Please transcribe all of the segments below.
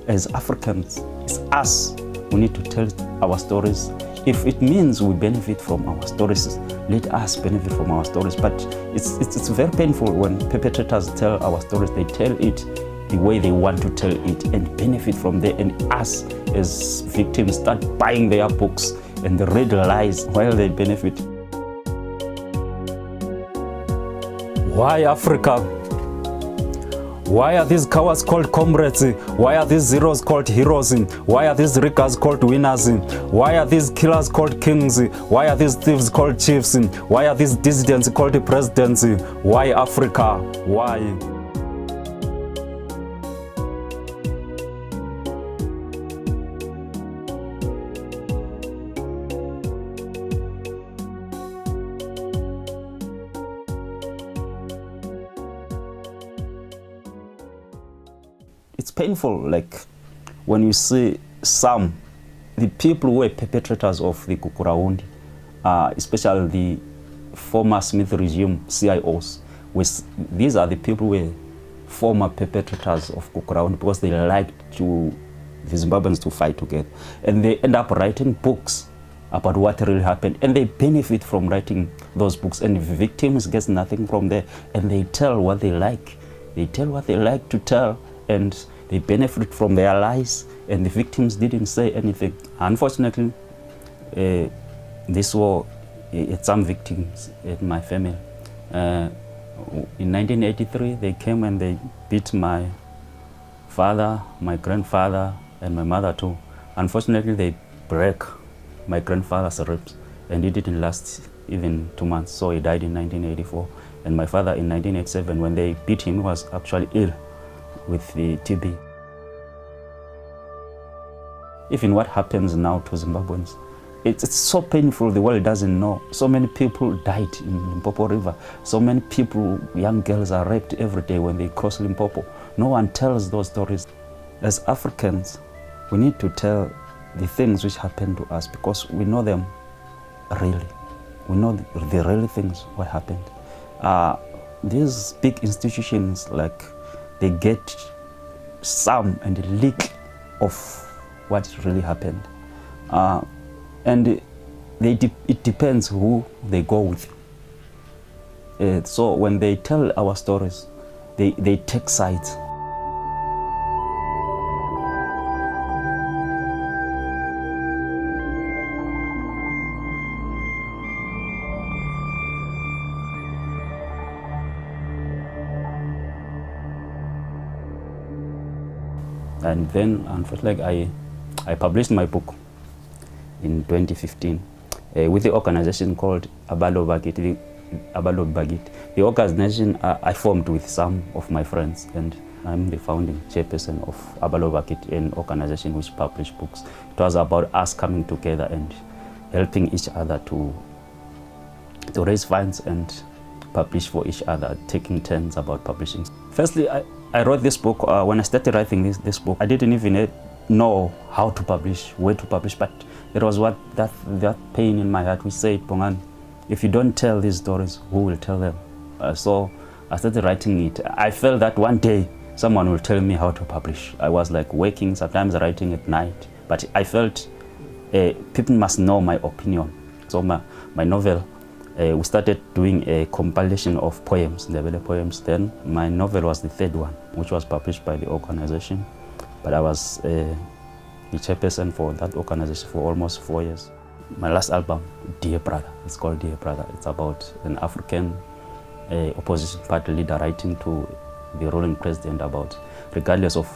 as Africans, it's us who need to tell our stories. If it means we benefit from our stories, let us benefit from our stories. But it's very painful when perpetrators tell our stories. They tell it the way they want to tell it and benefit from there. And us as victims start buying their books and they read lies while they benefit. Why Africa? Why are these cowards called comrades? Why are these zeros called heroes? Why are these riggers called winners? Why are these killers called kings? Why are these thieves called chiefs? Why are these dissidents called presidents? Why Africa? Why? It's painful, like when you see the people who were perpetrators of the Gukurahundi, especially the former Smith regime CIOs. These are the people who were former perpetrators of Gukurahundi because they liked the Zimbabweans to fight together. And they end up writing books about what really happened. And they benefit from writing those books. And the victims get nothing from there. And they tell what they like. They tell what they like to tell. And they benefit from their lies, and the victims didn't say anything. Unfortunately, this war had some victims in my family. In 1983, they came and they beat my father, my grandfather, and my mother too. Unfortunately, they broke my grandfather's ribs, and it didn't last even 2 months, so he died in 1984. And my father in 1987, when they beat him, he was actually ill with the TB. Even what happens now to Zimbabweans, it's so painful, the world doesn't know. So many people died in Limpopo River. So many people, young girls are raped every day when they cross Limpopo. No one tells those stories. As Africans, we need to tell the things which happen to us because we know them really. We know the real things, what happened. These big institutions, like, they get some and leak of what really happened. And it depends who they go with. So when they tell our stories, they take sides. And then, unfortunately, I published my book in 2015 with the organization called Abalobi Bakithi. The organization I formed with some of my friends, and I'm the founding chairperson of Abalobi Bakithi, an organization which published books. It was about us coming together and helping each other to raise funds and publish for each other, taking turns about publishing. Firstly, I wrote this book. When I started writing this book, I didn't even know how to publish, where to publish, but it was that pain in my heart which said, Bongani, if you don't tell these stories, who will tell them? So I started writing it. I felt that one day someone will tell me how to publish. I was like working, sometimes writing at night, but I felt people must know my opinion. So my novel, we started doing a compilation of poems, Ndebele poems. Then my novel was the third one, which was published by the organization. But I was the chairperson for that organization for almost 4 years. My last album, Dear Brother, it's called Dear Brother. It's about an African opposition party leader writing to the ruling president about, regardless of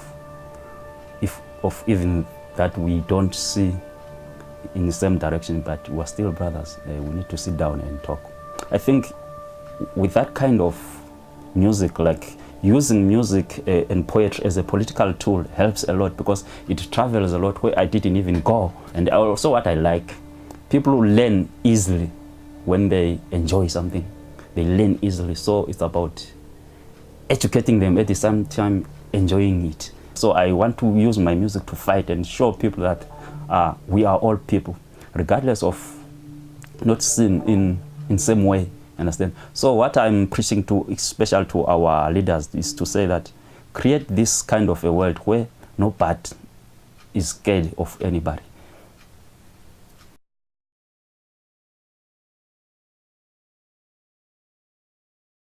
even that we don't see in the same direction, but we're still brothers. We need to sit down and talk. I think with that kind of music, like using music and poetry as a political tool helps a lot because it travels a lot where I didn't even go. And also what I like, people who learn easily when they enjoy something. They learn easily, so it's about educating them at the same time enjoying it. So I want to use my music to fight and show people that we are all people, regardless of not seen in same way, understand? So what I'm preaching to, especially to our leaders, is to say that create this kind of a world where no part is scared of anybody.